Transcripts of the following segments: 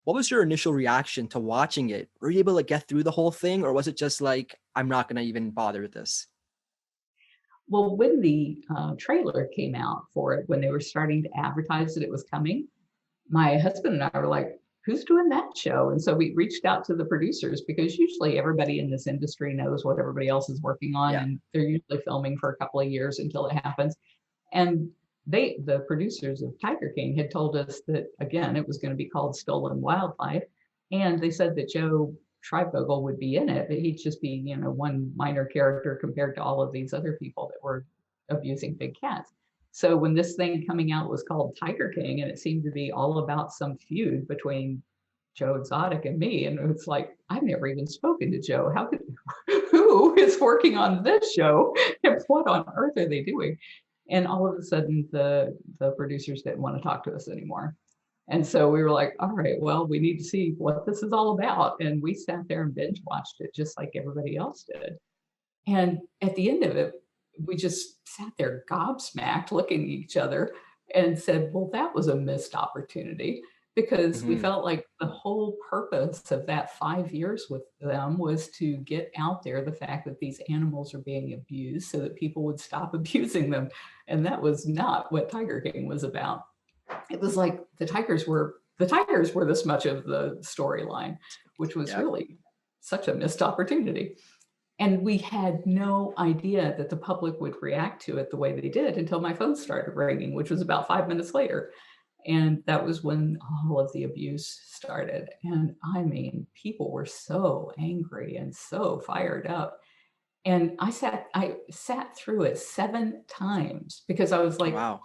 What was your initial reaction to watching it? Were you able to get through the whole thing, or was it just like, I'm not going to even bother with this? Well, when the trailer came out for it, when they were starting to advertise that it was coming, my husband and I were like, who's doing that show? And so we reached out to the producers because usually everybody in this industry knows what everybody else is working on, Yeah. and they're usually filming for a couple of years until it happens. And the producers of Tiger King had told us that, again, it was going to be called Stolen Wildlife. And they said that Joe Schreibvogel would be in it, but he'd just be, one minor character compared to all of these other people that were abusing big cats. So when this thing coming out was called Tiger King, and it seemed to be all about some feud between Joe Exotic and me, and it's like, I've never even spoken to Joe. How could who is working on this show? And what on earth are they doing? And all of a sudden the producers didn't want to talk to us anymore. And so we were like, all right, well, we need to see what this is all about. And we sat there and binge watched it just like everybody else did. And at the end of it, we just sat there gobsmacked looking at each other and said, well, that was a missed opportunity, because we Hmm. felt like the whole purpose of that 5 years with them was to get out there the fact that these animals are being abused so that people would stop abusing them. And that was not what Tiger King was about. It was like the tigers were this much of the storyline, which was Yeah. really such a missed opportunity. And we had no idea that the public would react to it the way they did until my phone started ringing, which was about 5 minutes later. And that was when all of the abuse started. And I mean, people were so angry and so fired up. And I sat through it 7 times because I was like, Wow.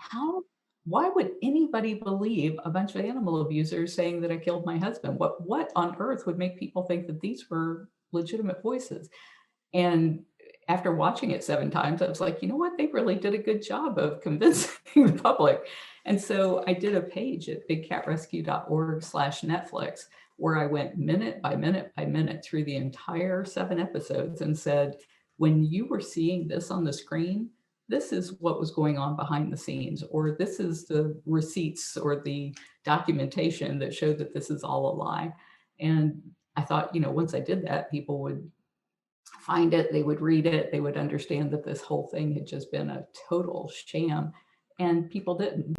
why would anybody believe a bunch of animal abusers saying that I killed my husband? What on earth would make people think that these were legitimate voices? And after watching it 7 times, I was like, you know what? They really did a good job of convincing the public. And so I did a page at bigcatrescue.org/Netflix where I went minute by minute by minute through the entire 7 episodes and said, when you were seeing this on the screen, this is what was going on behind the scenes, or this is the receipts or the documentation that showed that this is all a lie. And I thought, once I did that, people would find it, they would read it, they would understand that this whole thing had just been a total sham, and people didn't.